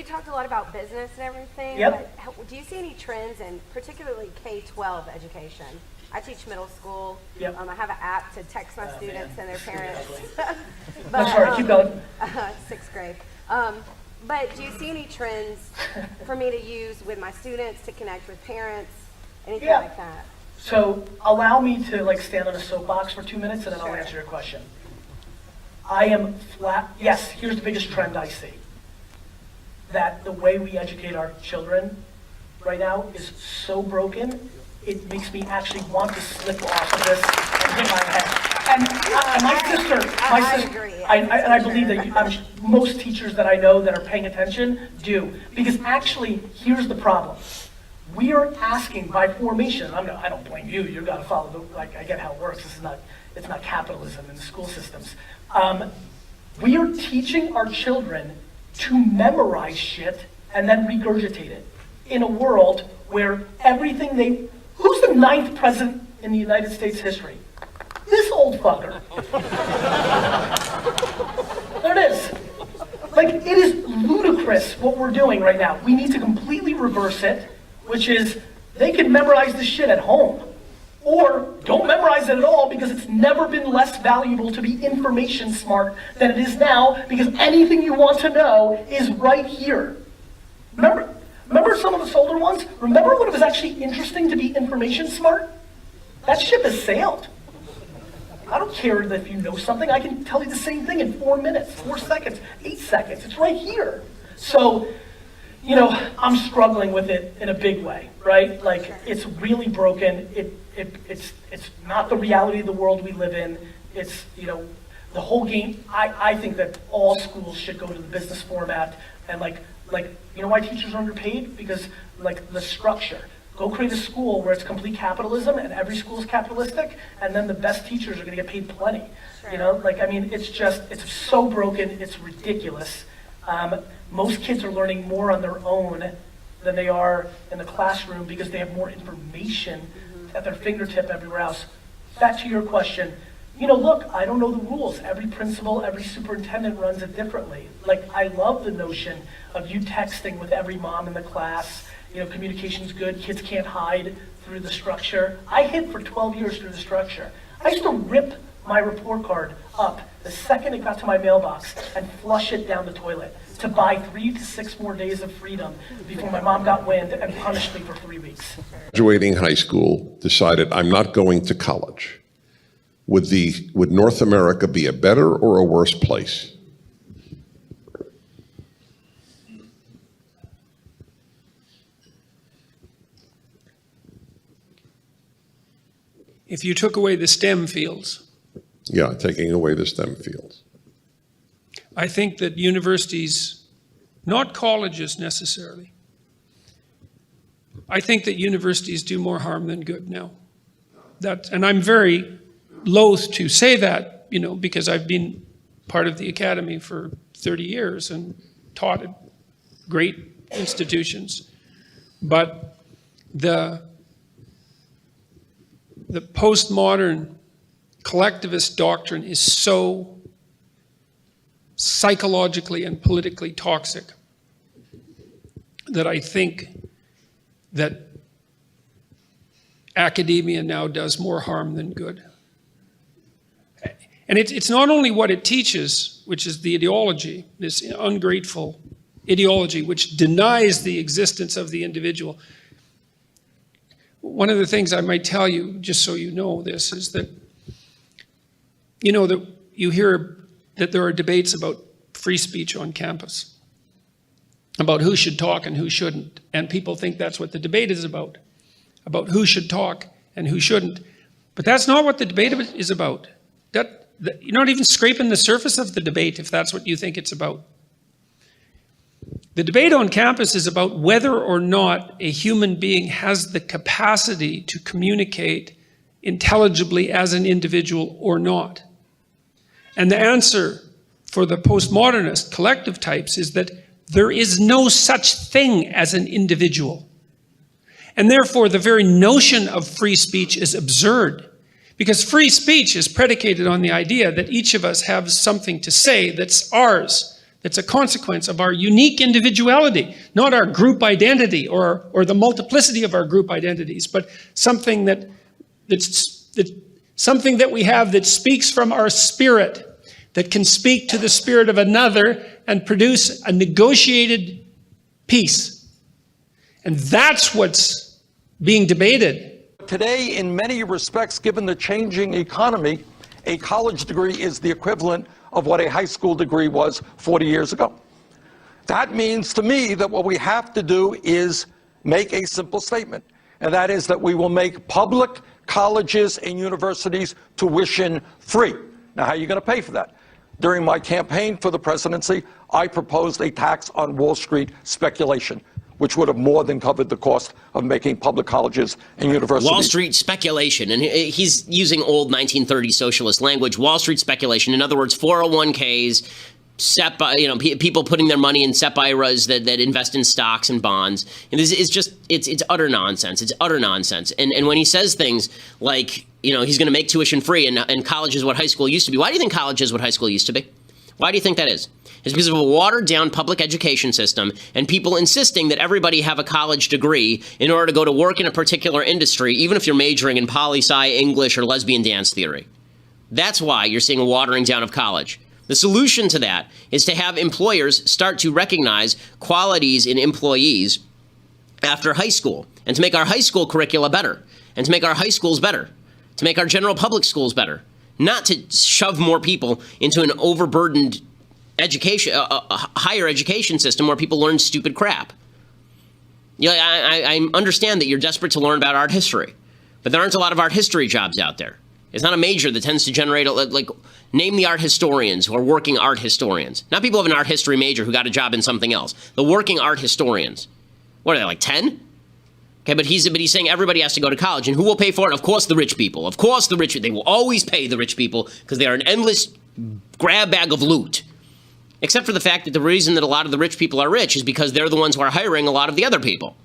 we talked a lot about business and everything. Yep. But do you see any trends in particularly K-12 education? I teach middle school. Yep. I have an app to text my students and their parents. I'm sorry, keep going. Sixth grade. But do you see any trends for me to use with my students to connect with parents, anything like that? So allow me to like stand on a soapbox for 2 minutes and then I'll answer your question. I am flat, yes, here's the biggest trend I see. That the way we educate our children right now is so broken, it makes me actually want to slip off of this and hit my head. And my sister, agree. I believe that most teachers that I know that are paying attention do. Because actually, here's the problem. We are asking by formation, I don't blame you, you've got to follow I get how it works, it's not capitalism in the school systems. We are teaching our children to memorize shit and then regurgitate it in a world where everything who's the 9th president in the United States history? This old fucker. There it is. Like, it is ludicrous what we're doing right now. We need to completely reverse it, which is they can memorize this shit at home. Or don't memorize it at all because it's never been less valuable to be information smart than it is now because anything you want to know is right here. Remember some of us older ones? Remember when it was actually interesting to be information smart? That ship has sailed. I don't care if you know something. I can tell you the same thing in 4 minutes, 4 seconds, 8 seconds. It's right here. So, I'm struggling with it in a big way, right? Like, it's really broken. It's not the reality of the world we live in. It's, the whole game. I think that all schools should go to the business format and why teachers are underpaid? Because the structure. Go create a school where it's complete capitalism and every school is capitalistic, and then the best teachers are going to get paid plenty. Sure. It's so broken, it's ridiculous. Most kids are learning more on their own than they are in the classroom because they have more information at their fingertip everywhere else. Back to your question, look, I don't know the rules. Every principal, every superintendent runs it differently. I love the notion of you texting with every mom in the class. Communication's good, kids can't hide through the structure. I hid for 12 years through the structure. I used to rip my report card up the second it got to my mailbox and flush it down the toilet to buy 3 to 6 more days of freedom before my mom got wind and punished me for 3 weeks. Graduating high school, decided I'm not going to college. Would North America be a better or a worse place? If you took away the STEM fields. Yeah, taking away the STEM fields. I think that universities, not colleges necessarily, I think that universities do more harm than good now. And I'm very loath to say that, because I've been part of the academy for 30 years and taught at great institutions. But the postmodern collectivist doctrine is so psychologically and politically toxic that I think that academia now does more harm than good. And it's not only what it teaches, which is the ideology, this ungrateful ideology which denies the existence of the individual. One of the things I might tell you, just so you know this, is that that you hear that there are debates about free speech on campus, about who should talk and who shouldn't. And people think that's what the debate is about who should talk and who shouldn't. But that's not what the debate is about. You're not even scraping the surface of the debate if that's what you think it's about. The debate on campus is about whether or not a human being has the capacity to communicate intelligibly as an individual or not. And the answer for the postmodernist collective types is that there is no such thing as an individual. And therefore, the very notion of free speech is absurd, because free speech is predicated on the idea that each of us have something to say that's ours, It's a consequence of our unique individuality, not our group identity or the multiplicity of our group identities, but something something that we have that speaks from our spirit, that can speak to the spirit of another and produce a negotiated peace. And that's what's being debated. Today, in many respects, given the changing economy, a college degree is the equivalent of what a high school degree was 40 years ago. That means to me that what we have to do is make a simple statement, and that is that we will make public colleges and universities tuition free. Now, how are you going to pay for that? During my campaign for the presidency, I proposed a tax on Wall Street speculation, which would have more than covered the cost of making public colleges and universities. Wall Street speculation, and he's using old 1930s socialist language. Wall Street speculation, in other words, 401ks, people putting their money in SEP IRAs that invest in stocks and bonds. And this is just, it's utter nonsense. It's utter nonsense. And when he says things like, he's going to make tuition free and college is what high school used to be. Why do you think college is what high school used to be? Why do you think that is? It's because of a watered-down public education system and people insisting that everybody have a college degree in order to go to work in a particular industry, even if you're majoring in poli-sci, English, or lesbian dance theory. That's why you're seeing a watering down of college. The solution to that is to have employers start to recognize qualities in employees after high school, and to make our high school curricula better, and to make our high schools better, to make our general public schools better, not to shove more people into an overburdened education, a higher education system where people learn stupid crap. I understand that you're desperate to learn about art history, but there aren't a lot of art history jobs out there. It's not a major that tends to generate, name the art historians who are working art historians. Not people who have an art history major who got a job in something else. The working art historians. What are they, like 10? Okay, but he's saying everybody has to go to college, and who will pay for it? Of course the rich people. Of course the rich, they will always pay the rich people because they are an endless grab bag of loot. Except for the fact that the reason that a lot of the rich people are rich is because they're the ones who are hiring a lot of the other people.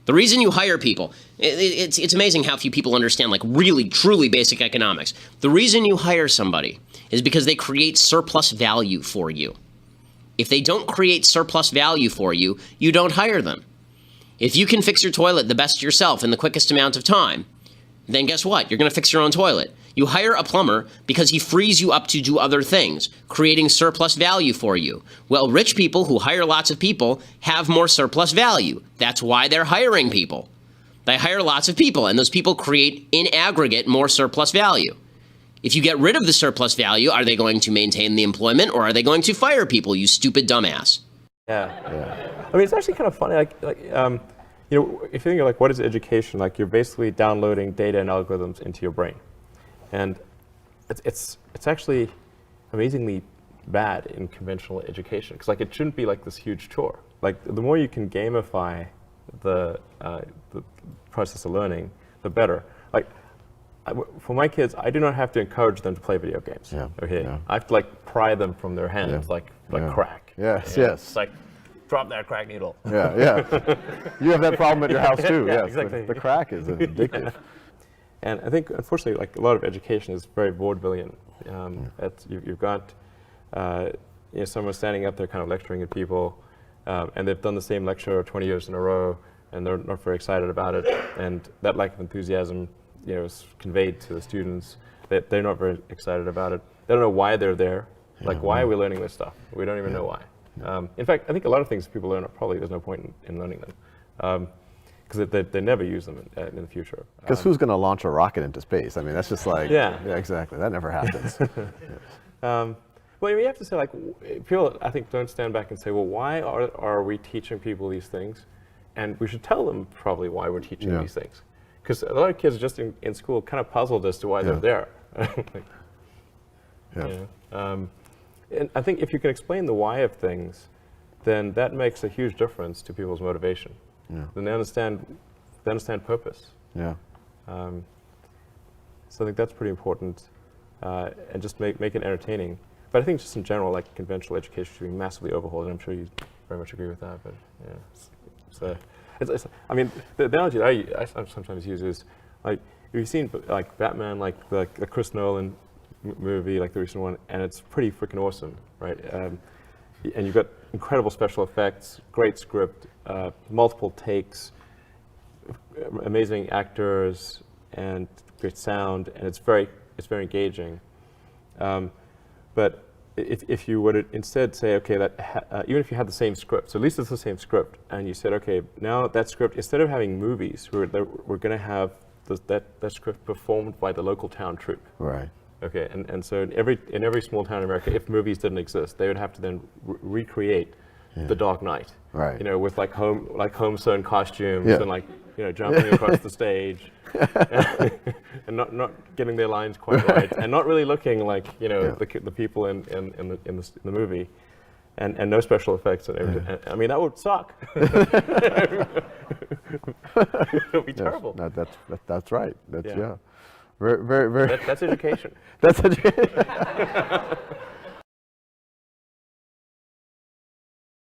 The reason you hire people, it's amazing how few people understand really, truly basic economics. The reason you hire somebody is because they create surplus value for you. If they don't create surplus value for you, you don't hire them. If you can fix your toilet the best yourself in the quickest amount of time, then guess what? You're going to fix your own toilet. You hire a plumber because he frees you up to do other things, creating surplus value for you. Well, rich people who hire lots of people have more surplus value. That's why they're hiring people. They hire lots of people, and those people create, in aggregate, more surplus value. If you get rid of the surplus value, are they going to maintain the employment, or are they going to fire people, you stupid dumbass? Yeah. I mean, it's actually kind of funny. If you think of what is education, you're basically downloading data and algorithms into your brain, and it's actually amazingly bad in conventional education because it shouldn't be this huge chore. The more you can gamify the process of learning, the better. For my kids, I do not have to encourage them to play video games. Yeah. Okay. Yeah. I have to pry them from their hands, Yeah. crack. Yes. Yeah. Yes. It's drop that crack needle. Yeah. You have that problem at your house too. Yeah, Yes. exactly. The crack is addictive. And I think, unfortunately, a lot of education is very vaudevillian. You've got someone standing up there kind of lecturing at people, and they've done the same lecture 20 years in a row, and they're not very excited about it. And that lack of enthusiasm, is conveyed to the students. They're not very excited about it. They don't know why they're there. Why are we learning this stuff? We don't even know why. In fact, I think a lot of things people learn, probably there's no point in learning them. Because they never use them in the future. Because who's going to launch a rocket into space? I mean, that's just yeah, exactly. That never happens. Well, you have to say, people, I think, don't stand back and say, well, why are we teaching people these things? And we should tell them probably why we're teaching these things. Because a lot of kids just in school kind of puzzled as to why they're there. And I think if you can explain the why of things, then that makes a huge difference to people's motivation. Yeah. Then they understand purpose. Yeah. So I think that's pretty important, and just make it entertaining. But I think just in general, conventional education should be massively overhauled, and I'm sure you very much agree with that. But yeah, I mean, the analogy that I sometimes use is you've seen Batman, the Chris Nolan movie, the recent one, and it's pretty freaking awesome, right? and you've got incredible special effects, great script, multiple takes, amazing actors, and great sound, and it's very engaging. But if you were to instead say, okay, that even if you had the same script, so at least it's the same script, and you said, okay, now that script, instead of having movies, we're going to have that script performed by the local town troupe. Right. Okay, and so in every small town in America, if movies didn't exist, they would have to then recreate The Dark Knight. Right. You know, with like home sewn costumes Yeah. and like, you know, jumping across the stage, and not getting their lines quite right, and not really looking like, you know, the people in the movie, and no special effects and everything. Yeah. I mean, that would suck. It would be terrible. No, that's right. That's Yeah. Very. That's education. That's education.